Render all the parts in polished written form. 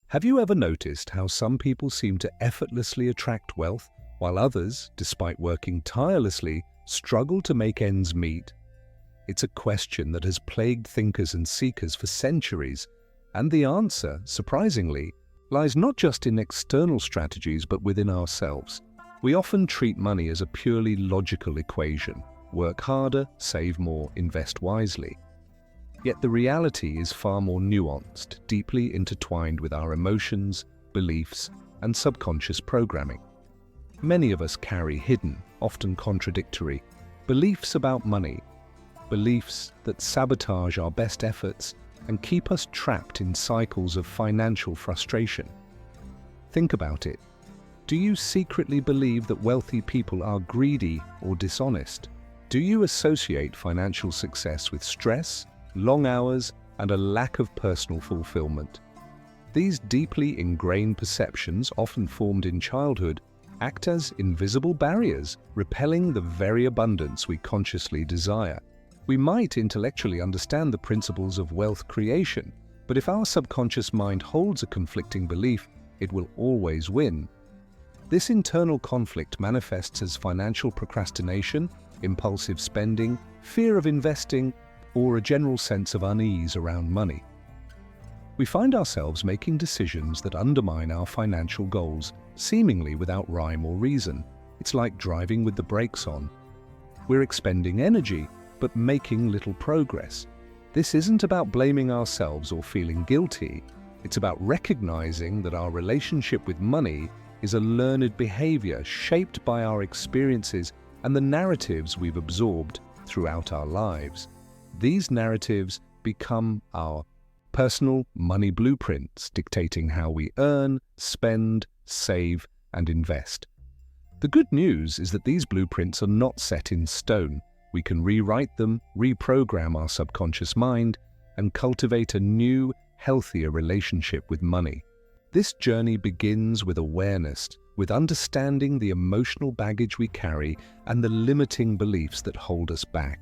Have you ever noticed how some people seem to effortlessly attract wealth, while others, despite working tirelessly, struggle to make ends meet? It's a question that has plagued thinkers and seekers for centuries, and the answer, surprisingly, lies not just in external strategies but within ourselves. We often treat money as a purely logical equation: work harder, save more, invest wisely. Yet the reality is far more nuanced, deeply intertwined with our emotions, beliefs, and subconscious programming. Many of us carry hidden, often contradictory, beliefs about money, beliefs that sabotage our best efforts and keep us trapped in cycles of financial frustration. Think about it. Do you secretly believe that wealthy people are greedy or dishonest? Do you associate financial success with stress, long hours, and a lack of personal fulfillment? These deeply ingrained perceptions, often formed in childhood, act as invisible barriers, repelling the very abundance we consciously desire. We might intellectually understand the principles of wealth creation, but if our subconscious mind holds a conflicting belief, it will always win. This internal conflict manifests as financial procrastination, impulsive spending, fear of investing, or a general sense of unease around money. We find ourselves making decisions that undermine our financial goals, seemingly without rhyme or reason. It's like driving with the brakes on. We're expending energy, but making little progress. This isn't about blaming ourselves or feeling guilty. It's about recognizing that our relationship with money is a learned behavior shaped by our experiences and the narratives we've absorbed throughout our lives. These narratives become our personal money blueprints, dictating how we earn, spend, save, and invest. The good news is that these blueprints are not set in stone. We can rewrite them, reprogram our subconscious mind, and cultivate a new, healthier relationship with money. This journey begins with awareness, with understanding the emotional baggage we carry and the limiting beliefs that hold us back.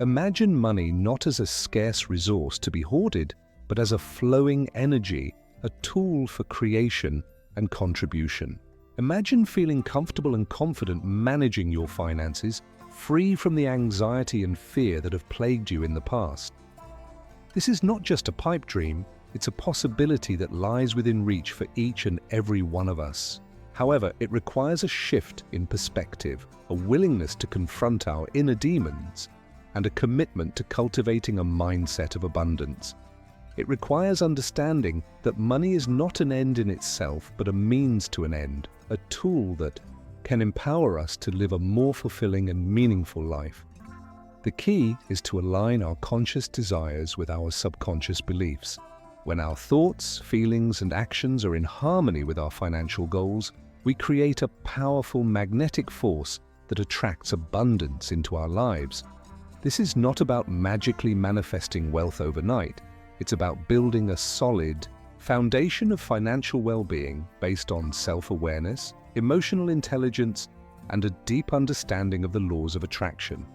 Imagine money not as a scarce resource to be hoarded, but as a flowing energy, a tool for creation and contribution. Imagine feeling comfortable and confident managing your finances, free from the anxiety and fear that have plagued you in the past. This is not just a pipe dream, it's a possibility that lies within reach for each and every one of us. However, it requires a shift in perspective, a willingness to confront our inner demons, and a commitment to cultivating a mindset of abundance. It requires understanding that money is not an end in itself, but a means to an end, a tool that can empower us to live a more fulfilling and meaningful life. The key is to align our conscious desires with our subconscious beliefs. When our thoughts, feelings, and actions are in harmony with our financial goals, we create a powerful magnetic force that attracts abundance into our lives. This is not about magically manifesting wealth overnight. It's about building a solid foundation of financial well-being based on self-awareness, emotional intelligence, and a deep understanding of the laws of attraction.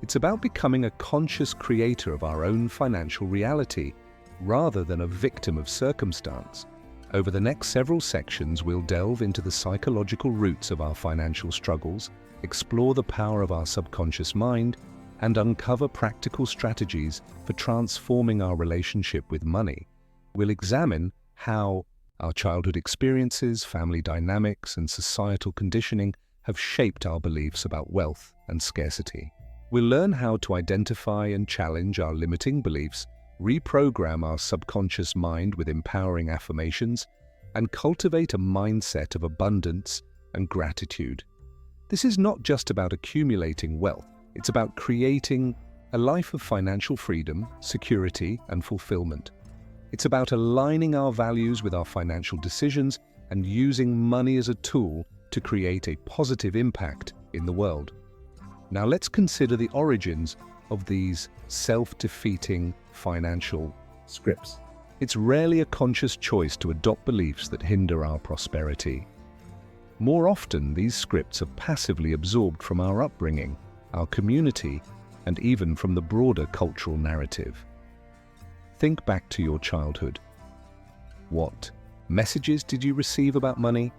It's about becoming a conscious creator of our own financial reality, rather than a victim of circumstance. Over the next several sections, we'll delve into the psychological roots of our financial struggles, explore the power of our subconscious mind, and uncover practical strategies for transforming our relationship with money. We'll examine how our childhood experiences, family dynamics, and societal conditioning have shaped our beliefs about wealth and scarcity. We'll learn how to identify and challenge our limiting beliefs, reprogram our subconscious mind with empowering affirmations, and cultivate a mindset of abundance and gratitude. This is not just about accumulating wealth, it's about creating a life of financial freedom, security, and fulfillment. It's about aligning our values with our financial decisions and using money as a tool to create a positive impact in the world. Now let's consider the origins of these self-defeating financial scripts. It's rarely a conscious choice to adopt beliefs that hinder our prosperity. More often, these scripts are passively absorbed from our upbringing, our community, and even from the broader cultural narrative. Think back to your childhood. What messages did you receive about money?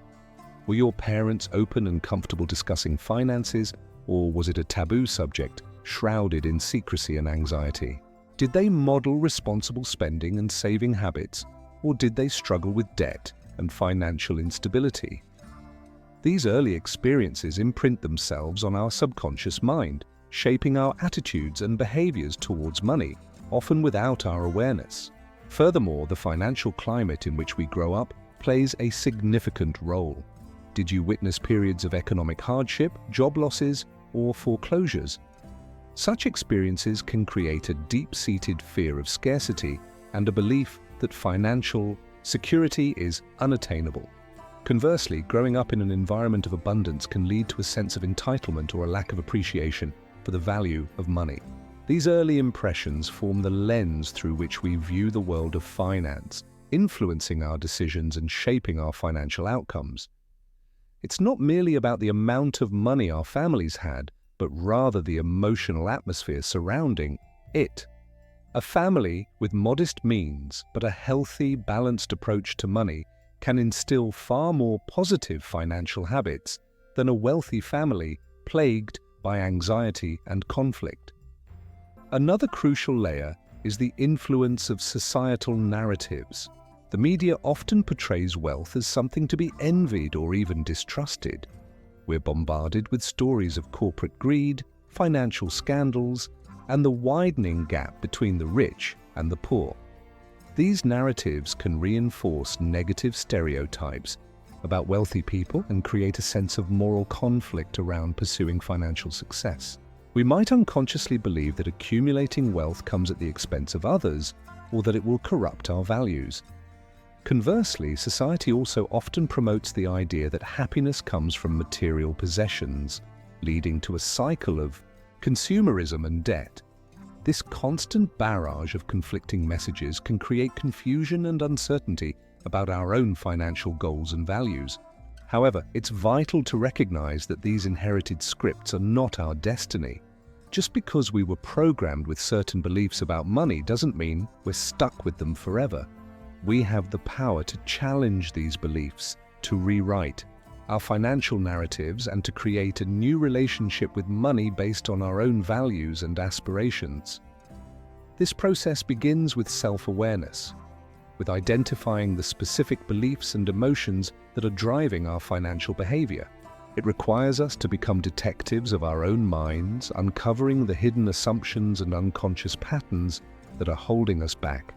Were your parents open and comfortable discussing finances, or was it a taboo subject shrouded in secrecy and anxiety? Did they model responsible spending and saving habits, or did they struggle with debt and financial instability? These early experiences imprint themselves on our subconscious mind, shaping our attitudes and behaviors towards money, often without our awareness. Furthermore, the financial climate in which we grow up plays a significant role. Did you witness periods of economic hardship, job losses, or foreclosures? Such experiences can create a deep-seated fear of scarcity and a belief that financial security is unattainable. Conversely, growing up in an environment of abundance can lead to a sense of entitlement or a lack of appreciation for the value of money. These early impressions form the lens through which we view the world of finance, influencing our decisions and shaping our financial outcomes. It's not merely about the amount of money our families had, but rather the emotional atmosphere surrounding it. A family with modest means but a healthy, balanced approach to money can instill far more positive financial habits than a wealthy family plagued by anxiety and conflict. Another crucial layer is the influence of societal narratives. The media often portrays wealth as something to be envied or even distrusted. We're bombarded with stories of corporate greed, financial scandals, and the widening gap between the rich and the poor. These narratives can reinforce negative stereotypes about wealthy people and create a sense of moral conflict around pursuing financial success. We might unconsciously believe that accumulating wealth comes at the expense of others, or that it will corrupt our values. Conversely, society also often promotes the idea that happiness comes from material possessions, leading to a cycle of consumerism and debt. This constant barrage of conflicting messages can create confusion and uncertainty about our own financial goals and values. However, it's vital to recognize that these inherited scripts are not our destiny. Just because we were programmed with certain beliefs about money doesn't mean we're stuck with them forever. We have the power to challenge these beliefs, to rewrite our financial narratives, and to create a new relationship with money based on our own values and aspirations. This process begins with self-awareness, with identifying the specific beliefs and emotions that are driving our financial behavior. It requires us to become detectives of our own minds, uncovering the hidden assumptions and unconscious patterns that are holding us back.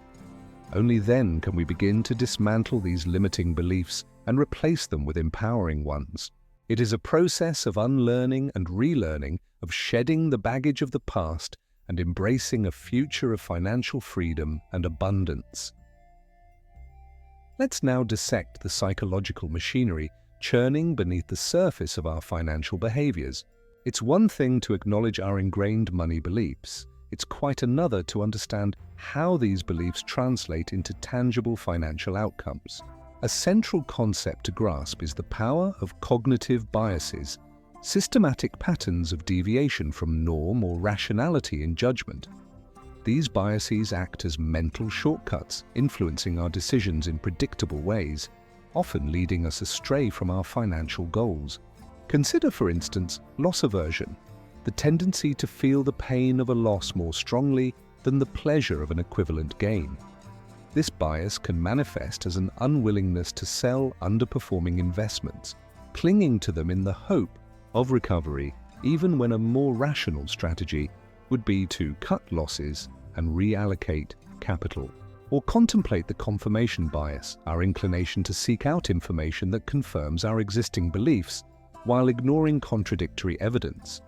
Only then can we begin to dismantle these limiting beliefs and replace them with empowering ones. It is a process of unlearning and relearning, of shedding the baggage of the past and embracing a future of financial freedom and abundance. Let's now dissect the psychological machinery churning beneath the surface of our financial behaviors. It's one thing to acknowledge our ingrained money beliefs. It's quite another to understand how these beliefs translate into tangible financial outcomes. A central concept to grasp is the power of cognitive biases, systematic patterns of deviation from norm or rationality in judgment. These biases act as mental shortcuts, influencing our decisions in predictable ways, often leading us astray from our financial goals. Consider, for instance, loss aversion, the tendency to feel the pain of a loss more strongly than the pleasure of an equivalent gain. This bias can manifest as an unwillingness to sell underperforming investments, clinging to them in the hope of recovery, even when a more rational strategy would be to cut losses and reallocate capital. Or contemplate the confirmation bias, our inclination to seek out information that confirms our existing beliefs while ignoring contradictory evidence.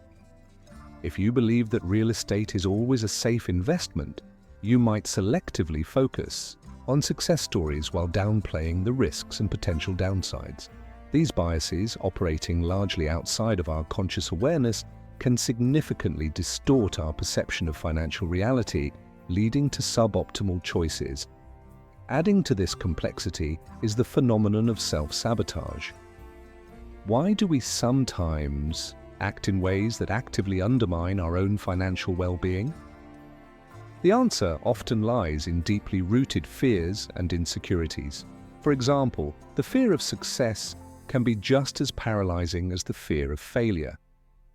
If you believe that real estate is always a safe investment, you might selectively focus on success stories while downplaying the risks and potential downsides. These biases, operating largely outside of our conscious awareness, can significantly distort our perception of financial reality, leading to suboptimal choices. Adding to this complexity is the phenomenon of self-sabotage. Why do we sometimes act in ways that actively undermine our own financial well-being? The answer often lies in deeply rooted fears and insecurities. For example, the fear of success can be just as paralyzing as the fear of failure.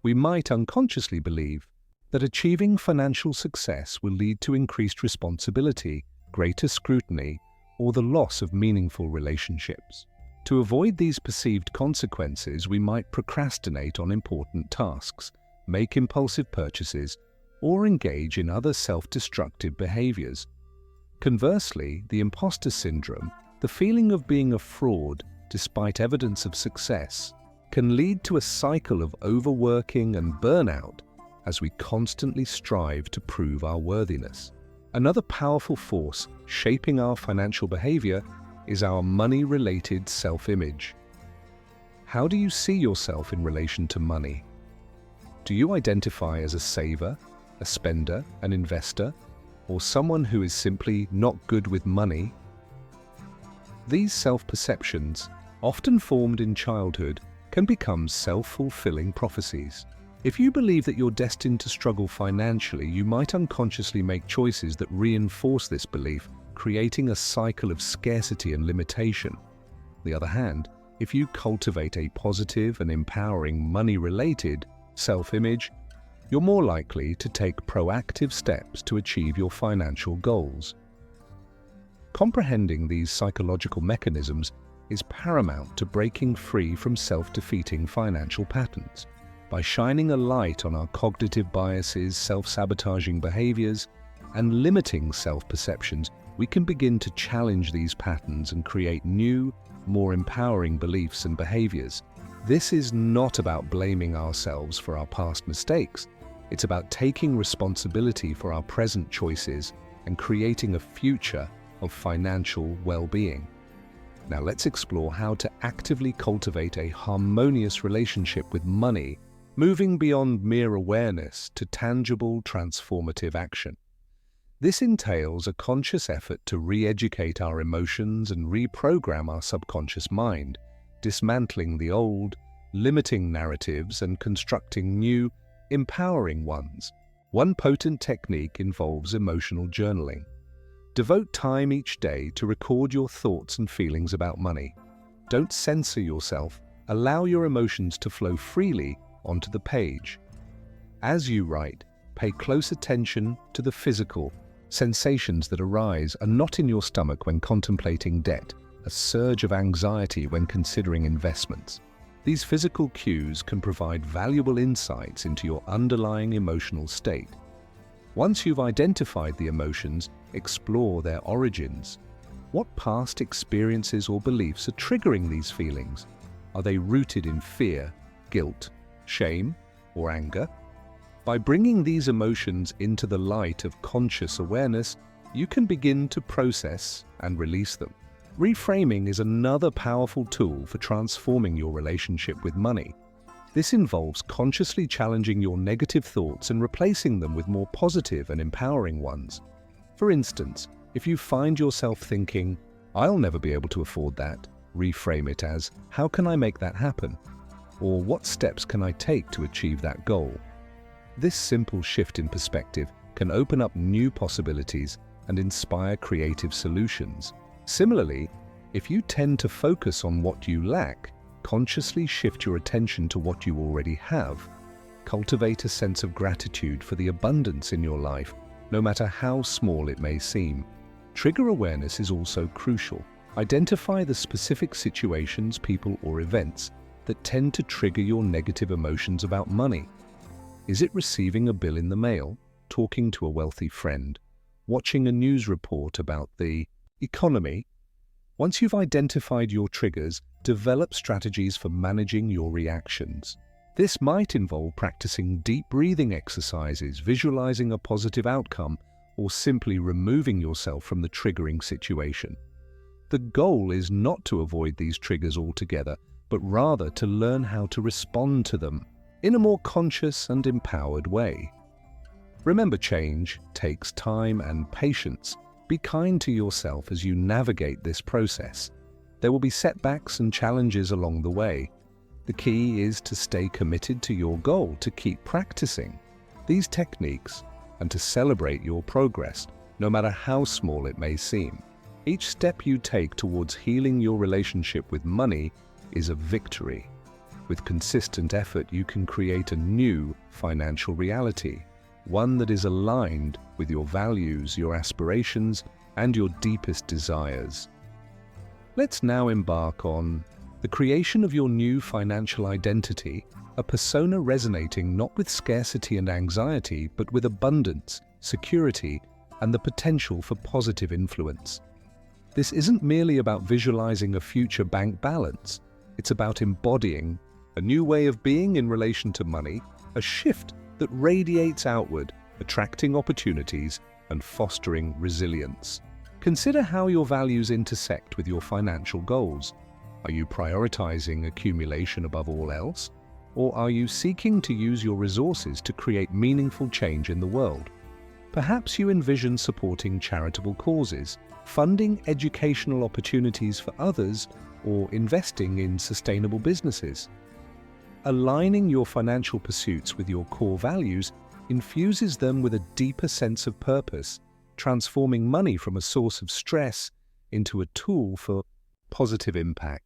We might unconsciously believe that achieving financial success will lead to increased responsibility, greater scrutiny, or the loss of meaningful relationships. To avoid these perceived consequences, we might procrastinate on important tasks, make impulsive purchases, or engage in other self-destructive behaviors. Conversely, the imposter syndrome, the feeling of being a fraud despite evidence of success, can lead to a cycle of overworking and burnout as we constantly strive to prove our worthiness. Another powerful force shaping our financial behavior is our money-related self-image. How do you see yourself in relation to money? Do you identify as a saver, a spender, an investor, or someone who is simply not good with money? These self-perceptions, often formed in childhood, can become self-fulfilling prophecies. If you believe that you're destined to struggle financially, you might unconsciously make choices that reinforce this belief, creating a cycle of scarcity and limitation. On the other hand, if you cultivate a positive and empowering money-related self-image, you're more likely to take proactive steps to achieve your financial goals. Comprehending these psychological mechanisms is paramount to breaking free from self-defeating financial patterns. By shining a light on our cognitive biases, self-sabotaging behaviors, and limiting self-perceptions, we can begin to challenge these patterns and create new, more empowering beliefs and behaviors. This is not about blaming ourselves for our past mistakes. It's about taking responsibility for our present choices and creating a future of financial well-being. Now let's explore how to actively cultivate a harmonious relationship with money, moving beyond mere awareness to tangible, transformative action. This entails a conscious effort to re-educate our emotions and reprogram our subconscious mind, dismantling the old, limiting narratives and constructing new, empowering ones. One potent technique involves emotional journaling. Devote time each day to record your thoughts and feelings about money. Don't censor yourself. Allow your emotions to flow freely onto the page. As you write, pay close attention to the physical sensations that arise, a knot in your stomach when contemplating debt, a surge of anxiety when considering investments. These physical cues can provide valuable insights into your underlying emotional state. Once you've identified the emotions, explore their origins. What past experiences or beliefs are triggering these feelings? Are they rooted in fear, guilt, shame, or anger? By bringing these emotions into the light of conscious awareness, you can begin to process and release them. Reframing is another powerful tool for transforming your relationship with money. This involves consciously challenging your negative thoughts and replacing them with more positive and empowering ones. For instance, if you find yourself thinking, "I'll never be able to afford that," reframe it as, "How can I make that happen?" Or "What steps can I take to achieve that goal?" This simple shift in perspective can open up new possibilities and inspire creative solutions. Similarly, if you tend to focus on what you lack, consciously shift your attention to what you already have. Cultivate a sense of gratitude for the abundance in your life, no matter how small it may seem. Trigger awareness is also crucial. Identify the specific situations, people, or events that tend to trigger your negative emotions about money. Is it receiving a bill in the mail, talking to a wealthy friend, watching a news report about the economy? Once you've identified your triggers, develop strategies for managing your reactions. This might involve practicing deep breathing exercises, visualizing a positive outcome, or simply removing yourself from the triggering situation. The goal is not to avoid these triggers altogether, but rather to learn how to respond to them in a more conscious and empowered way. Remember, change takes time and patience. Be kind to yourself as you navigate this process. There will be setbacks and challenges along the way. The key is to stay committed to your goal, to keep practicing. These techniques and to celebrate your progress, no matter how small it may seem. Each step you take towards healing your relationship with money is a victory. With consistent effort, you can create a new financial reality, one that is aligned with your values, your aspirations, and your deepest desires. Let's now embark on the creation of your new financial identity, a persona resonating not with scarcity and anxiety, but with abundance, security, and the potential for positive influence. This isn't merely about visualizing a future bank balance. It's about embodying a new way of being in relation to money, a shift that radiates outward, attracting opportunities and fostering resilience. Consider how your values intersect with your financial goals. Are you prioritizing accumulation above all else? Or are you seeking to use your resources to create meaningful change in the world? Perhaps you envision supporting charitable causes, funding educational opportunities for others, or investing in sustainable businesses. Aligning your financial pursuits with your core values infuses them with a deeper sense of purpose, transforming money from a source of stress into a tool for positive impact.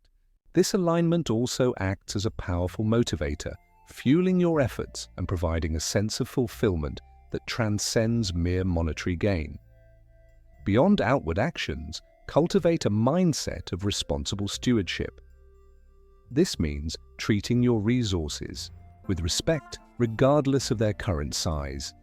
This alignment also acts as a powerful motivator, fueling your efforts and providing a sense of fulfillment that transcends mere monetary gain. Beyond outward actions, cultivate a mindset of responsible stewardship. This means treating your resources with respect regardless of their current size.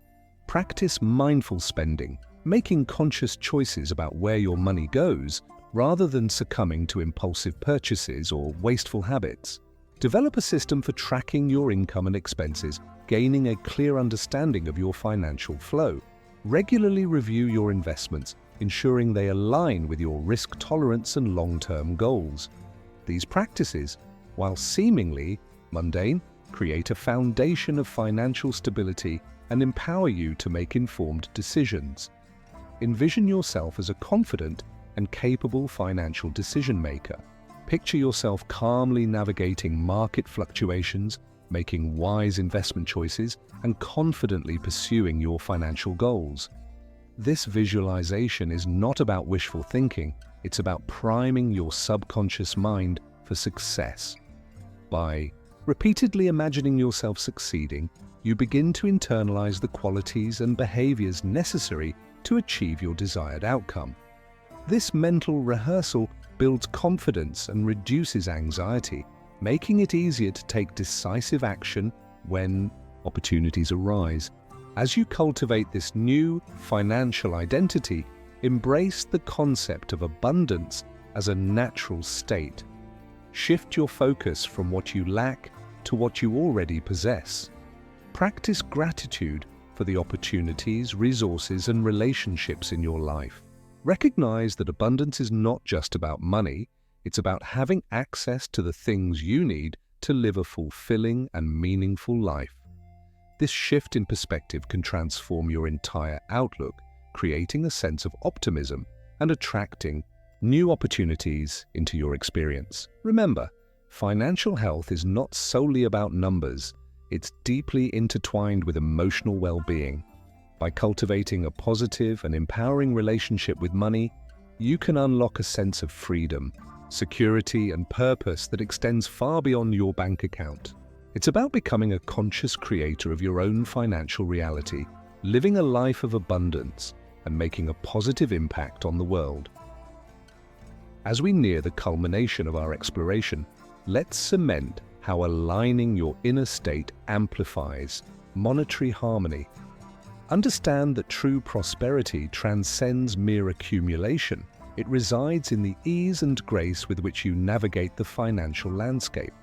Practice mindful spending, making conscious choices about where your money goes rather than succumbing to impulsive purchases or wasteful habits. Develop a system for tracking your income and expenses, gaining a clear understanding of your financial flow. Regularly review your investments, ensuring they align with your risk tolerance and long-term goals. These practices, while seemingly mundane, create a foundation of financial stability and empower you to make informed decisions. Envision yourself as a confident and capable financial decision-maker. Picture yourself calmly navigating market fluctuations, making wise investment choices, and confidently pursuing your financial goals. This visualization is not about wishful thinking, it's about priming your subconscious mind for success. By repeatedly imagining yourself succeeding, you begin to internalize the qualities and behaviors necessary to achieve your desired outcome. This mental rehearsal builds confidence and reduces anxiety, making it easier to take decisive action when opportunities arise. As you cultivate this new financial identity, embrace the concept of abundance as a natural state. Shift your focus from what you lack to what you already possess. Practice gratitude for the opportunities, resources, and relationships in your life. Recognize that abundance is not just about money, it's about having access to the things you need to live a fulfilling and meaningful life. This shift in perspective can transform your entire outlook, creating a sense of optimism and attracting new opportunities into your experience. Remember, financial health is not solely about numbers, it's deeply intertwined with emotional well-being. By cultivating a positive and empowering relationship with money, you can unlock a sense of freedom, security, and purpose that extends far beyond your bank account. It's about becoming a conscious creator of your own financial reality, living a life of abundance, and making a positive impact on the world. As we near the culmination of our exploration, let's cement how aligning your inner state amplifies monetary harmony. Understand that true prosperity transcends mere accumulation. It resides in the ease and grace with which you navigate the financial landscape.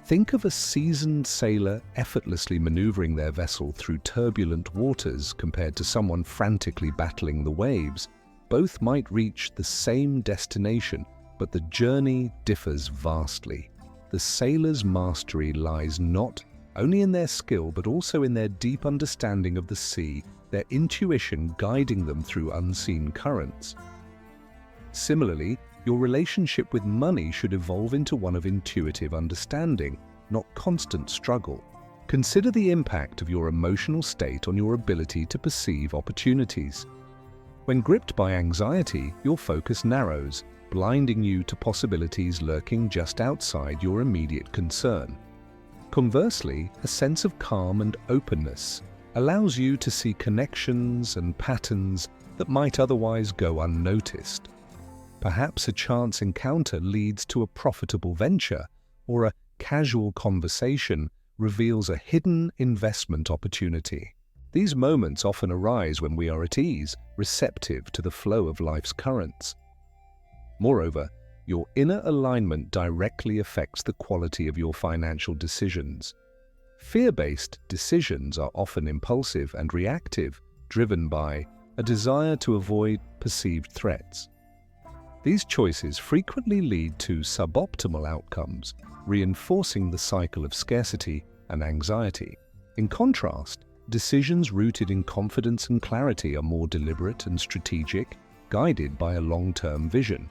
Think of a seasoned sailor effortlessly maneuvering their vessel through turbulent waters compared to someone frantically battling the waves. Both might reach the same destination, but the journey differs vastly. The sailor's mastery lies not only in their skill, but also in their deep understanding of the sea, their intuition guiding them through unseen currents. Similarly, your relationship with money should evolve into one of intuitive understanding, not constant struggle. Consider the impact of your emotional state on your ability to perceive opportunities. When gripped by anxiety, your focus narrows, blinding you to possibilities lurking just outside your immediate concern. Conversely, a sense of calm and openness allows you to see connections and patterns that might otherwise go unnoticed. Perhaps a chance encounter leads to a profitable venture, or a casual conversation reveals a hidden investment opportunity. These moments often arise when we are at ease, receptive to the flow of life's currents. Moreover, your inner alignment directly affects the quality of your financial decisions. Fear-based decisions are often impulsive and reactive, driven by a desire to avoid perceived threats. These choices frequently lead to suboptimal outcomes, reinforcing the cycle of scarcity and anxiety. In contrast, decisions rooted in confidence and clarity are more deliberate and strategic, guided by a long-term vision.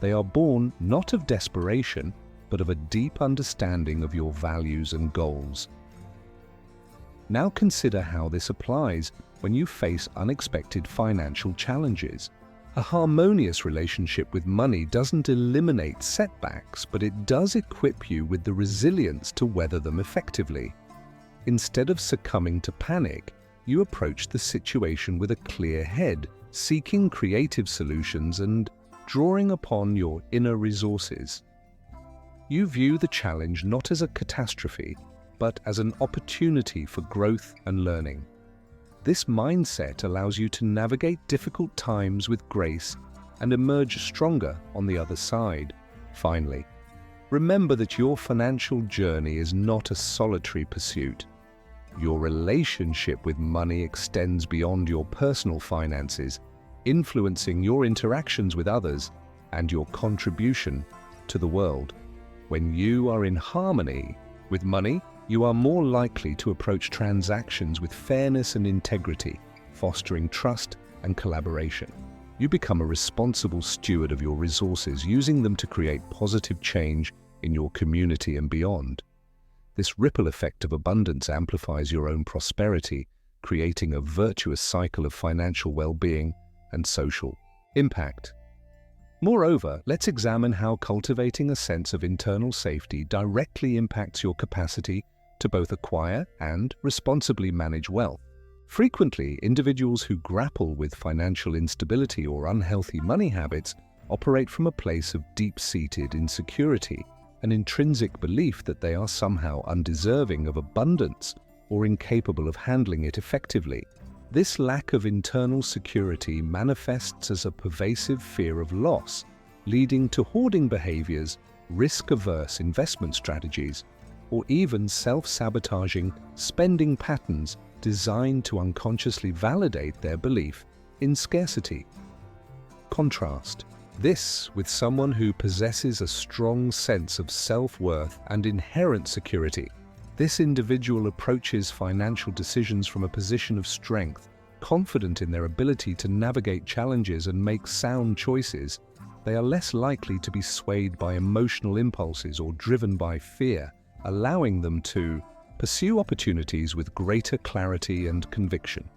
They are born not of desperation, but of a deep understanding of your values and goals. Now consider how this applies when you face unexpected financial challenges. A harmonious relationship with money doesn't eliminate setbacks, but it does equip you with the resilience to weather them effectively. Instead of succumbing to panic, you approach the situation with a clear head, seeking creative solutions and drawing upon your inner resources. You view the challenge not as a catastrophe, but as an opportunity for growth and learning. This mindset allows you to navigate difficult times with grace and emerge stronger on the other side. Finally, remember that your financial journey is not a solitary pursuit. Your relationship with money extends beyond your personal finances, influencing your interactions with others and your contribution to the world. When you are in harmony with money, you are more likely to approach transactions with fairness and integrity, fostering trust and collaboration. You become a responsible steward of your resources, using them to create positive change in your community and beyond. This ripple effect of abundance amplifies your own prosperity, creating a virtuous cycle of financial well-being and social impact. Moreover, let's examine how cultivating a sense of internal safety directly impacts your capacity to both acquire and responsibly manage wealth. Frequently, individuals who grapple with financial instability or unhealthy money habits operate from a place of deep-seated insecurity, an intrinsic belief that they are somehow undeserving of abundance or incapable of handling it effectively. This lack of internal security manifests as a pervasive fear of loss, leading to hoarding behaviors, risk-averse investment strategies, or even self-sabotaging spending patterns designed to unconsciously validate their belief in scarcity. Contrast this with someone who possesses a strong sense of self-worth and inherent security. This individual approaches financial decisions from a position of strength, confident in their ability to navigate challenges and make sound choices. They are less likely to be swayed by emotional impulses or driven by fear, allowing them to pursue opportunities with greater clarity and conviction.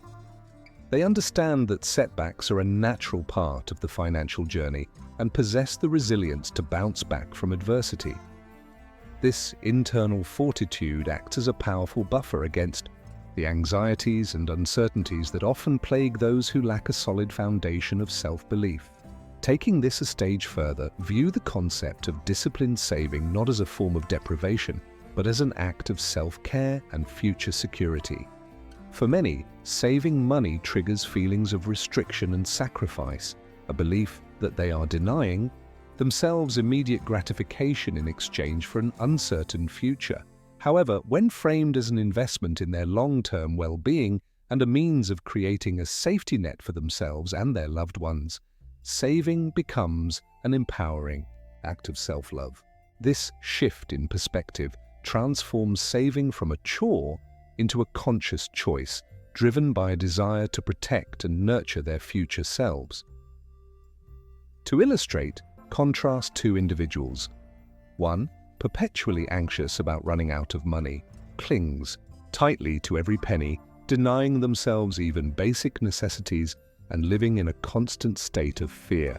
They understand that setbacks are a natural part of the financial journey and possess the resilience to bounce back from adversity. This internal fortitude acts as a powerful buffer against the anxieties and uncertainties that often plague those who lack a solid foundation of self-belief. Taking this a stage further, view the concept of disciplined saving not as a form of deprivation, but as an act of self-care and future security. For many, saving money triggers feelings of restriction and sacrifice, a belief that they are denying themselves immediate gratification in exchange for an uncertain future. However, when framed as an investment in their long-term well-being and a means of creating a safety net for themselves and their loved ones, saving becomes an empowering act of self-love. This shift in perspective transforms saving from a chore into a conscious choice, driven by a desire to protect and nurture their future selves. To illustrate, contrast two individuals. One, perpetually anxious about running out of money, clings tightly to every penny, denying themselves even basic necessities and living in a constant state of fear.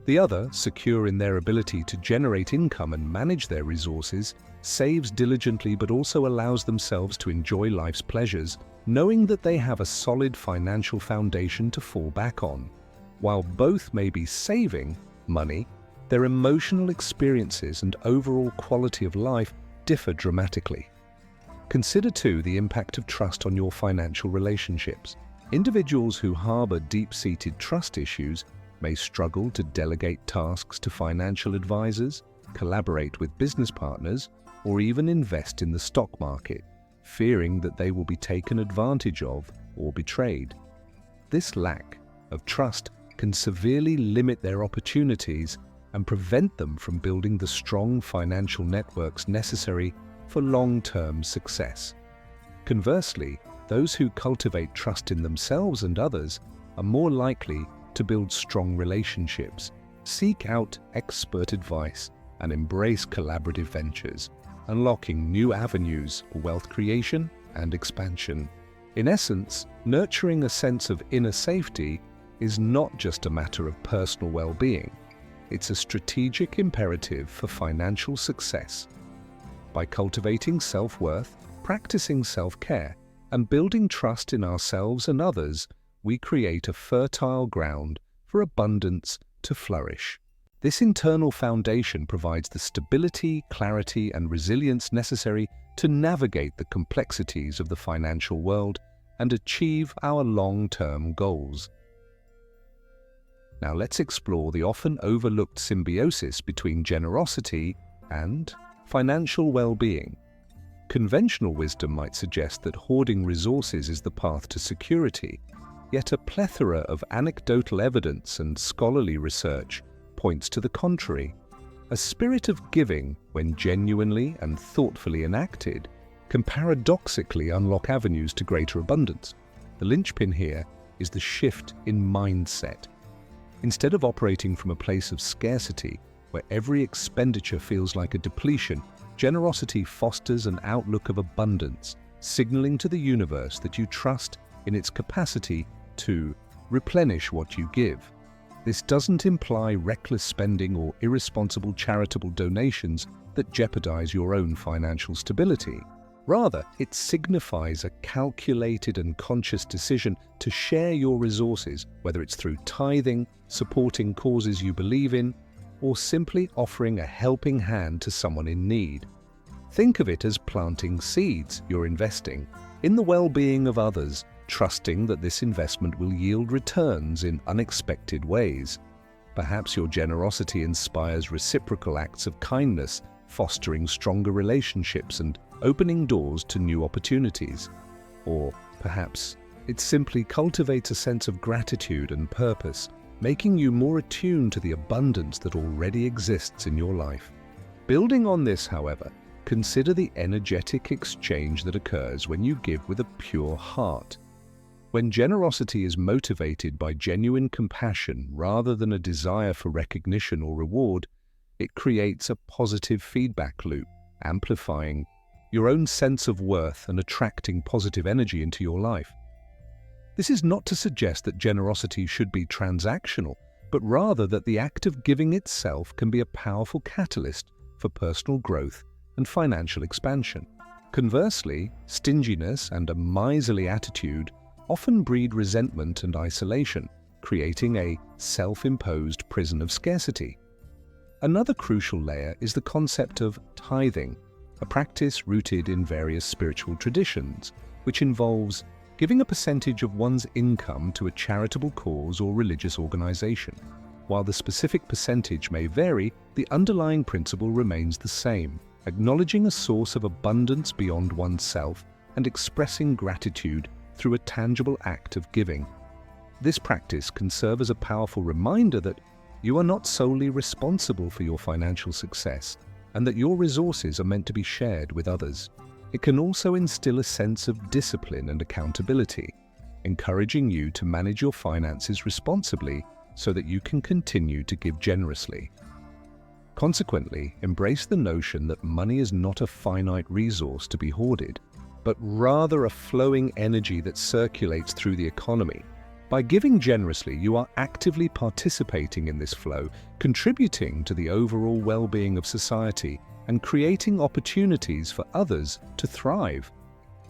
The other, secure in their ability to generate income and manage their resources, saves diligently but also allows themselves to enjoy life's pleasures, knowing that they have a solid financial foundation to fall back on. While both may be saving money, their emotional experiences and overall quality of life differ dramatically. Consider too the impact of trust on your financial relationships. Individuals who harbor deep-seated trust issues may struggle to delegate tasks to financial advisors, collaborate with business partners, or even invest in the stock market, fearing that they will be taken advantage of or betrayed. This lack of trust can severely limit their opportunities and prevent them from building the strong financial networks necessary for long-term success. Conversely, those who cultivate trust in themselves and others are more likely to build strong relationships, seek out expert advice, and embrace collaborative ventures, unlocking new avenues for wealth creation and expansion. In essence, nurturing a sense of inner safety is not just a matter of personal well-being. It's a strategic imperative for financial success. By cultivating self-worth, practicing self-care, and building trust in ourselves and others, we create a fertile ground for abundance to flourish. This internal foundation provides the stability, clarity, and resilience necessary to navigate the complexities of the financial world and achieve our long-term goals. Now let's explore the often overlooked symbiosis between generosity and financial well-being. Conventional wisdom might suggest that hoarding resources is the path to security, yet a plethora of anecdotal evidence and scholarly research points to the contrary. A spirit of giving, when genuinely and thoughtfully enacted, can paradoxically unlock avenues to greater abundance. The linchpin here is the shift in mindset. Instead of operating from a place of scarcity, where every expenditure feels like a depletion, generosity fosters an outlook of abundance, signaling to the universe that you trust in its capacity to replenish what you give. This doesn't imply reckless spending or irresponsible charitable donations that jeopardize your own financial stability. Rather, it signifies a calculated and conscious decision to share your resources, whether it's through tithing, supporting causes you believe in, or simply offering a helping hand to someone in need. Think of it as planting seeds. You're investing in the well-being of others, trusting that this investment will yield returns in unexpected ways. Perhaps your generosity inspires reciprocal acts of kindness, fostering stronger relationships and opening doors to new opportunities. Or perhaps it simply cultivates a sense of gratitude and purpose, making you more attuned to the abundance that already exists in your life. Building on this, however, consider the energetic exchange that occurs when you give with a pure heart. When generosity is motivated by genuine compassion rather than a desire for recognition or reward, it creates a positive feedback loop, amplifying your own sense of worth and attracting positive energy into your life. This is not to suggest that generosity should be transactional, but rather that the act of giving itself can be a powerful catalyst for personal growth and financial expansion. Conversely, stinginess and a miserly attitude often breed resentment and isolation, creating a self-imposed prison of scarcity. Another crucial layer is the concept of tithing, a practice rooted in various spiritual traditions, which involves giving a percentage of one's income to a charitable cause or religious organization. While the specific percentage may vary, the underlying principle remains the same, acknowledging a source of abundance beyond oneself and expressing gratitude through a tangible act of giving. This practice can serve as a powerful reminder that you are not solely responsible for your financial success and that your resources are meant to be shared with others. It can also instill a sense of discipline and accountability, encouraging you to manage your finances responsibly so that you can continue to give generously. Consequently, embrace the notion that money is not a finite resource to be hoarded, but rather a flowing energy that circulates through the economy. By giving generously, you are actively participating in this flow, contributing to the overall well-being of society and creating opportunities for others to thrive.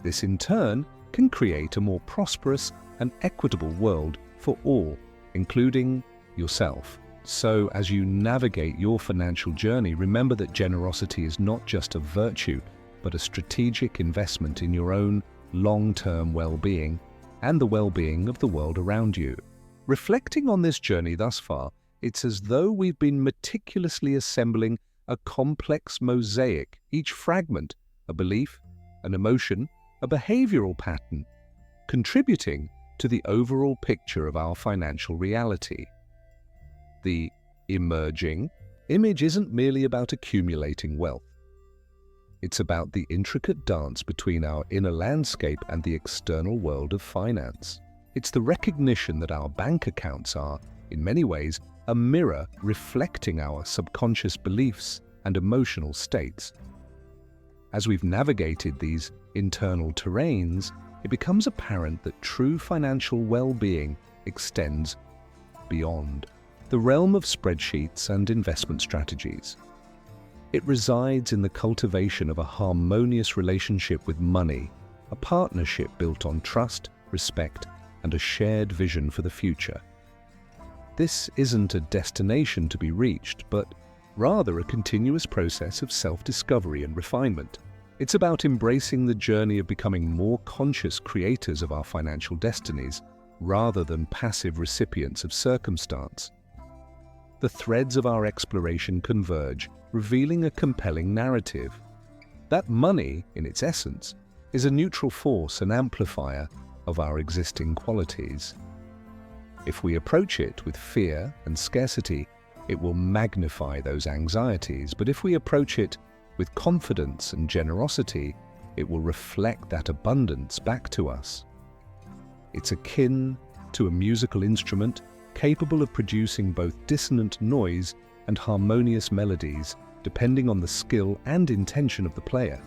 This in turn can create a more prosperous and equitable world for all, including yourself. So, as you navigate your financial journey, remember that generosity is not just a virtue, but a strategic investment in your own long-term well-being and the well-being of the world around you. Reflecting on this journey thus far, it's as though we've been meticulously assembling a complex mosaic, each fragment a belief, an emotion, a behavioral pattern, contributing to the overall picture of our financial reality. The emerging image isn't merely about accumulating wealth. It's about the intricate dance between our inner landscape and the external world of finance. It's the recognition that our bank accounts are, in many ways, a mirror reflecting our subconscious beliefs and emotional states. As we've navigated these internal terrains, it becomes apparent that true financial well-being extends beyond the realm of spreadsheets and investment strategies. It resides in the cultivation of a harmonious relationship with money, a partnership built on trust, respect, and a shared vision for the future. This isn't a destination to be reached, but rather a continuous process of self-discovery and refinement. It's about embracing the journey of becoming more conscious creators of our financial destinies, rather than passive recipients of circumstance. The threads of our exploration converge, revealing a compelling narrative. That money, in its essence, is a neutral force and amplifier of our existing qualities. If we approach it with fear and scarcity, it will magnify those anxieties, but if we approach it with confidence and generosity, it will reflect that abundance back to us. It's akin to a musical instrument capable of producing both dissonant noise and harmonious melodies, depending on the skill and intention of the player.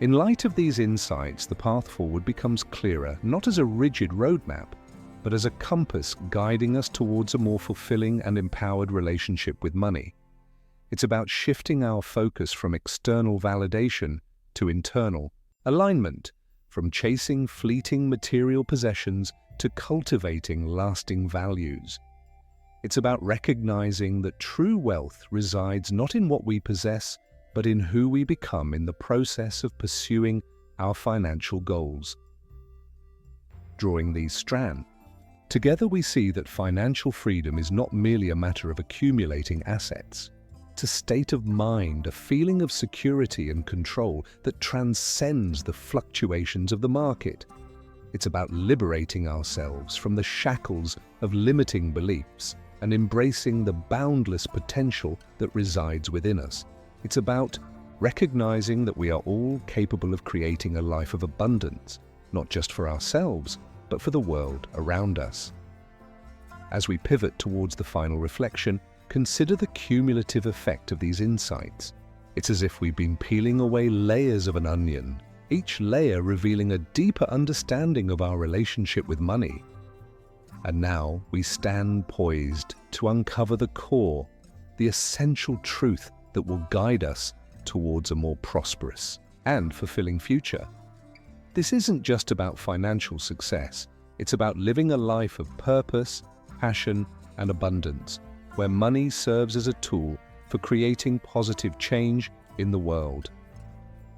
In light of these insights, the path forward becomes clearer, not as a rigid roadmap, but as a compass guiding us towards a more fulfilling and empowered relationship with money. It's about shifting our focus from external validation to internal alignment, from chasing fleeting material possessions to cultivating lasting values. It's about recognizing that true wealth resides not in what we possess, but in who we become in the process of pursuing our financial goals. Drawing these strands together, we see that financial freedom is not merely a matter of accumulating assets. It's a state of mind, a feeling of security and control that transcends the fluctuations of the market. It's about liberating ourselves from the shackles of limiting beliefs and embracing the boundless potential that resides within us. It's about recognizing that we are all capable of creating a life of abundance, not just for ourselves, but for the world around us. As we pivot towards the final reflection, consider the cumulative effect of these insights. It's as if we've been peeling away layers of an onion, each layer revealing a deeper understanding of our relationship with money. And now we stand poised to uncover the core, the essential truth that will guide us towards a more prosperous and fulfilling future. This isn't just about financial success, it's about living a life of purpose, passion, and abundance, where money serves as a tool for creating positive change in the world.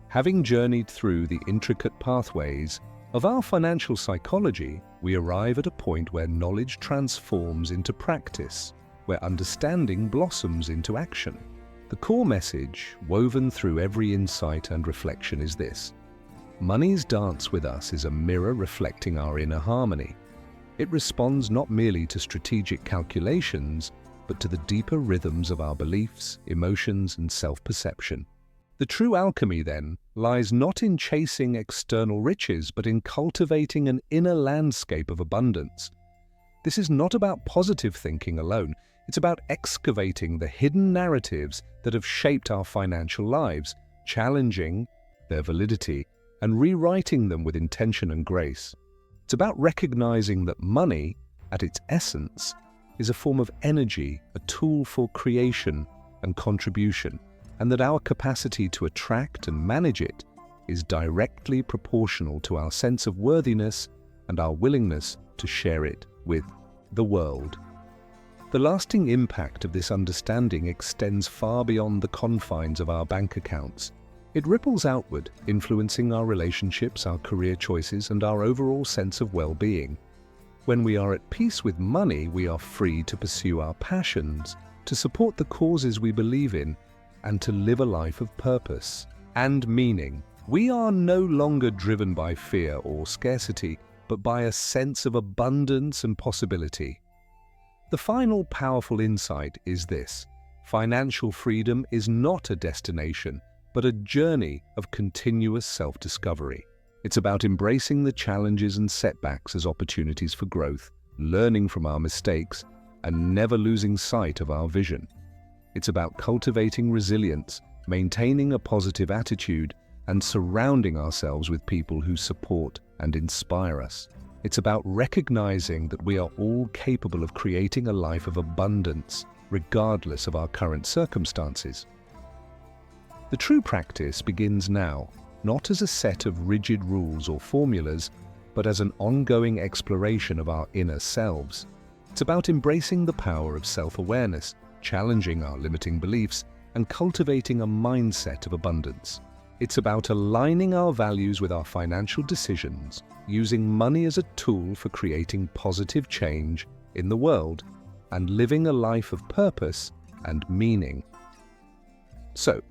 Having journeyed through the intricate pathways of our financial psychology, we arrive at a point where knowledge transforms into practice, where understanding blossoms into action. The core message, woven through every insight and reflection, is this: money's dance with us is a mirror reflecting our inner harmony. It responds not merely to strategic calculations, but to the deeper rhythms of our beliefs, emotions, and self-perception. The true alchemy, then, lies not in chasing external riches, but in cultivating an inner landscape of abundance. This is not about positive thinking alone. It's about excavating the hidden narratives that have shaped our financial lives, challenging their validity, and rewriting them with intention and grace. It's about recognizing that money, at its essence, is a form of energy, a tool for creation and contribution, and that our capacity to attract and manage it is directly proportional to our sense of worthiness and our willingness to share it with the world. The lasting impact of this understanding extends far beyond the confines of our bank accounts. It ripples outward, influencing our relationships, our career choices, and our overall sense of well-being. When we are at peace with money, we are free to pursue our passions, to support the causes we believe in, and to live a life of purpose and meaning. We are no longer driven by fear or scarcity, but by a sense of abundance and possibility. The final powerful insight is this: financial freedom is not a destination, but a journey of continuous self-discovery. It's about embracing the challenges and setbacks as opportunities for growth, learning from our mistakes, and never losing sight of our vision. It's about cultivating resilience, maintaining a positive attitude, and surrounding ourselves with people who support and inspire us. It's about recognizing that we are all capable of creating a life of abundance, regardless of our current circumstances. The true practice begins now, not as a set of rigid rules or formulas, but as an ongoing exploration of our inner selves. It's about embracing the power of self-awareness, challenging our limiting beliefs, and cultivating a mindset of abundance. It's about aligning our values with our financial decisions, using money as a tool for creating positive change in the world, and living a life of purpose and meaning. So,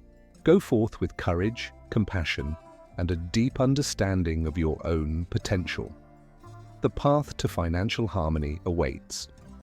go forth with courage, compassion, and a deep understanding of your own potential. The path to financial harmony awaits.